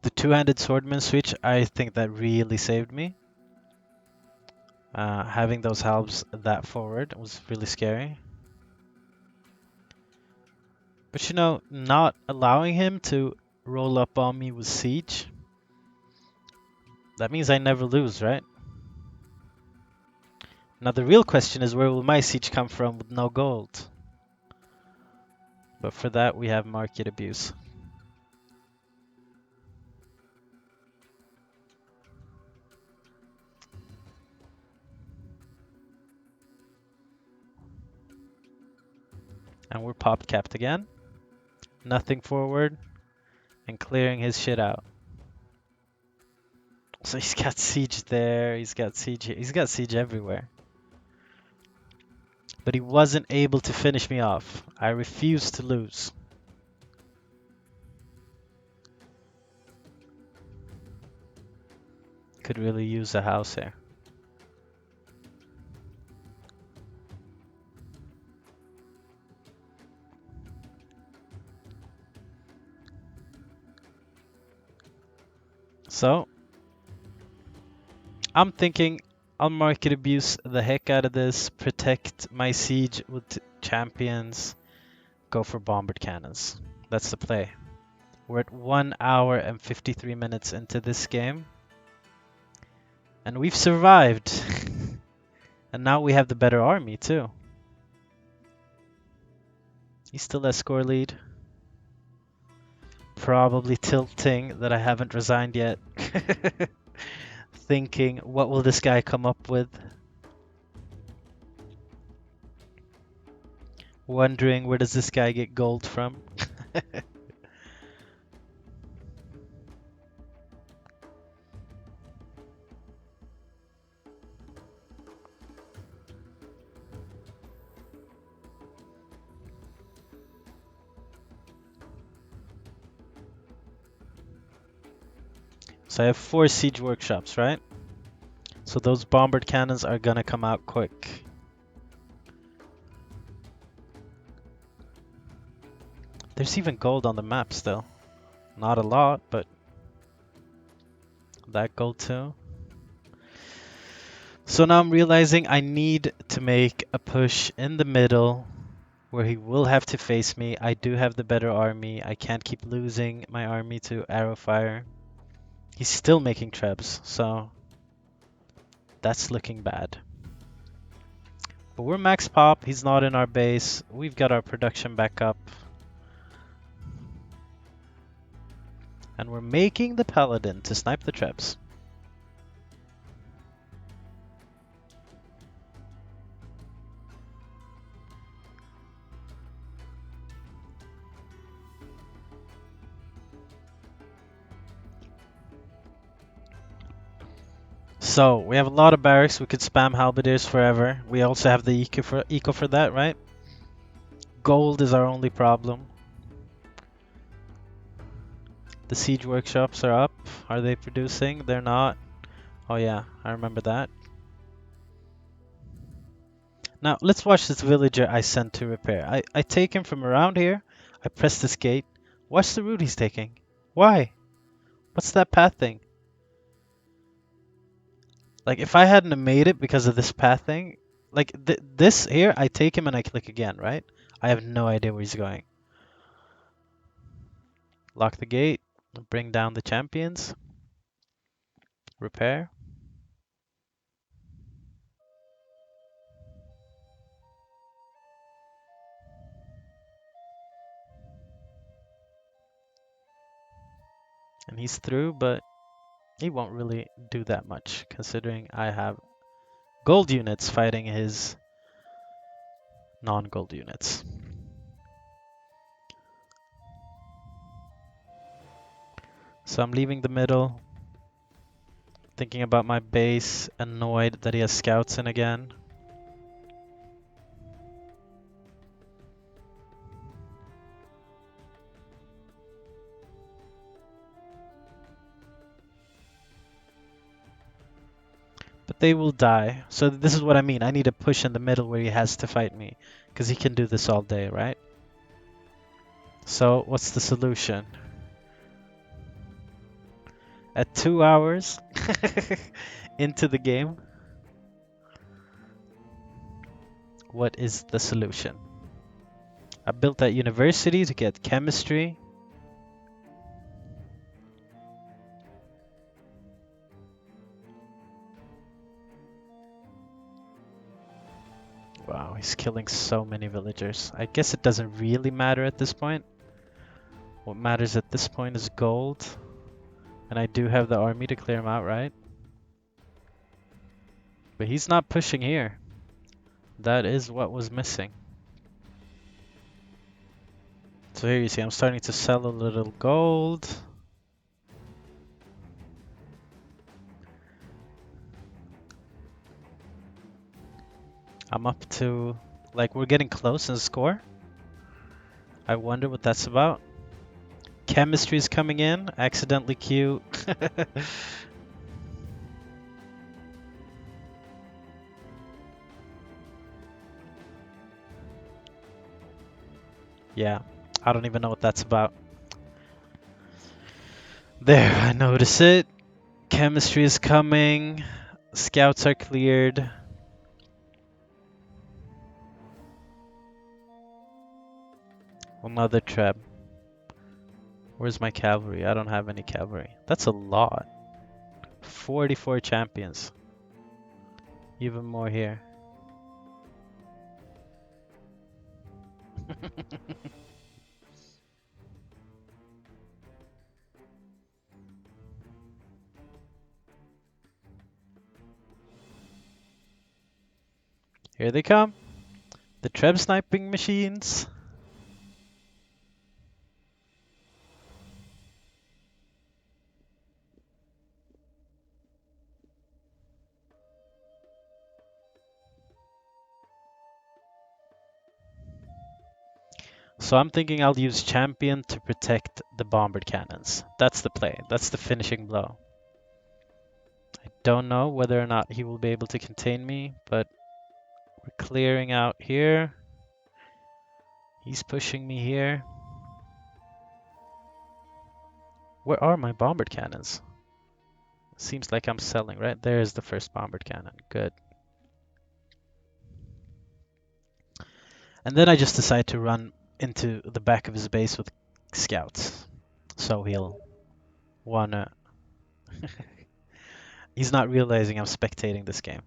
The two-handed swordman switch, I think that really saved me. Having those halbs that forward was really scary. But you know, not allowing him to roll up on me with siege, that means I never lose, right? Now the real question is, where will my siege come from with no gold? But for that we have market abuse. And we're pop capped again. Nothing forward. And clearing his shit out. So he's got siege there, he's got siege here, he's got siege everywhere. But he wasn't able to finish me off. I refuse to lose. Could really use a house here. So, I'm thinking I'll market abuse the heck out of this, protect my siege with champions, go for bombard cannons. That's the play. We're at 1 hour and 53 minutes into this game. And we've survived. And now we have the better army too. He still has score lead. probably tilting that I haven't resigned yet. Thinking, what will this guy come up with? Wondering, where does this guy get gold from? So I have 4 siege workshops, right? So those bombard cannons are gonna come out quick. There's even gold on the map still. Not a lot, but that gold too. So now I'm realizing I need to make a push in the middle where he will have to face me. I do have the better army. I can't keep losing my army to arrow fire. He's still making trebs, so that's looking bad. But we're max pop. He's not in our base. We've got our production back up. And we're making the paladin to snipe the trebs. So we have a lot of barracks. We could spam halberdiers forever. We also have the eco for that, right? Gold is our only problem. The siege workshops are up. Are they producing? They're not. Oh yeah, I remember that. Now let's watch this villager I sent to repair. I take him from around here. I press this gate. Watch the route he's taking. Why? What's that path thing? Like if I hadn't have made it because of this path thing, like this here, I take him and I click again, right? I have no idea where he's going. Lock the gate. Bring down the champions. Repair. And he's through, but he won't really do that much considering I have gold units fighting his non-gold units. So I'm leaving the middle, thinking about my base, annoyed that he has scouts in again. But they will die. So this is what I mean. I need to push in the middle where he has to fight me, because he can do this all day, right? So what's the solution? At 2 hours into the game, what is the solution? I built that university to get chemistry. Wow, he's killing so many villagers. I guess it doesn't really matter at this point. What matters at this point is gold. And I do have the army to clear him out, right? But he's not pushing here. That is what was missing. So here you see I'm starting to sell a little gold. I'm up to, like, we're getting close in the score. I wonder what that's about. Chemistry is coming in. Accidentally Q. Yeah, I don't even know what that's about. There, I notice it. Chemistry is coming. Scouts are cleared. Another trap. Where's my cavalry? I don't have any cavalry. That's a lot. 44 champions. Even more here. Here they come. The Treb sniping machines. So I'm thinking I'll use champion to protect the bombard cannons. That's the play. That's the finishing blow. I don't know whether or not he will be able to contain me, but we're clearing out here. He's pushing me here. Where are my bombard cannons? Seems like I'm selling, right? There's the first bombard cannon. Good. And then I just decide to run into the back of his base with scouts. So he'll wanna... He's not realizing I'm spectating this game.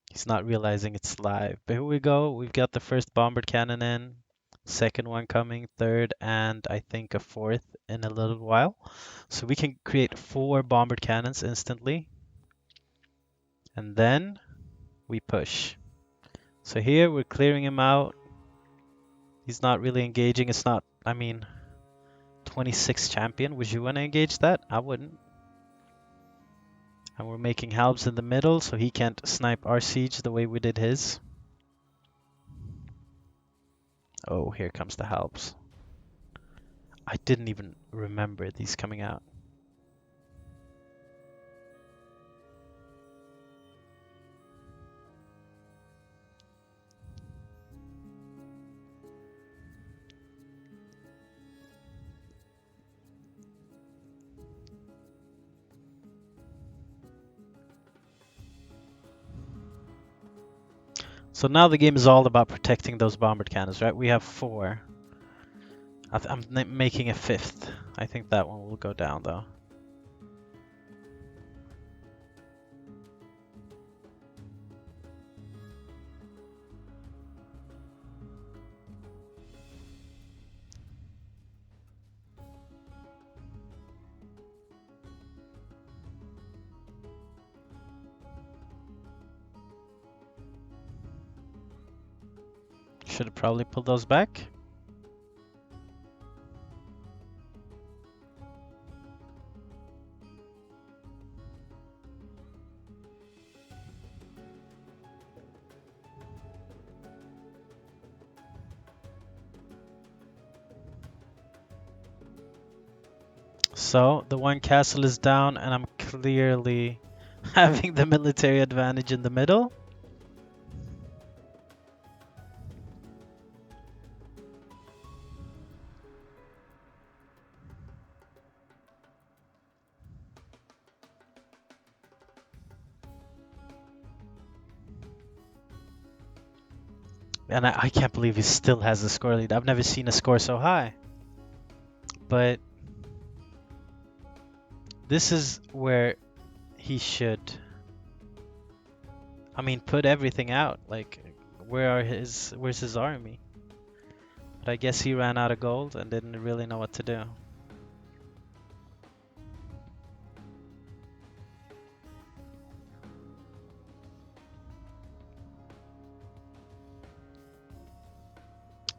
He's not realizing it's live. But here we go. We've got the first bombard cannon in. Second one coming, third, and I think a fourth in a little while. So we can create 4 bombard cannons instantly. And then we push. So here we're clearing him out. He's not really engaging. It's not, 26 champion. Would you want to engage that? I wouldn't. And we're making halbs in the middle so he can't snipe our siege the way we did his. Oh, here comes the halbs. I didn't even remember these coming out. So now the game is all about protecting those bombard cannons, right? We have 4. I'm making a 5th. I think that one will go down though. Should have probably pulled those back. So the one castle is down and I'm clearly having the military advantage in the middle. And I can't believe he still has the score lead. I've never seen a score so high. But this is where he should, put everything out. Like, where's his army? But I guess he ran out of gold and didn't really know what to do.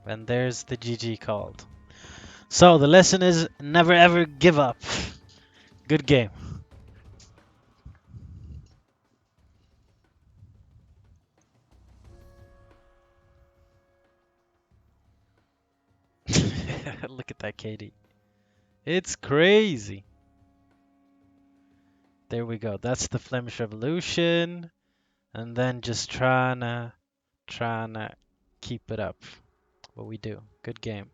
And there's the GG called. So the lesson is never ever give up. Good game. Look at that KD. It's crazy. There we go. That's the Flemish Revolution. And then just trying to keep it up. What we do. Good game.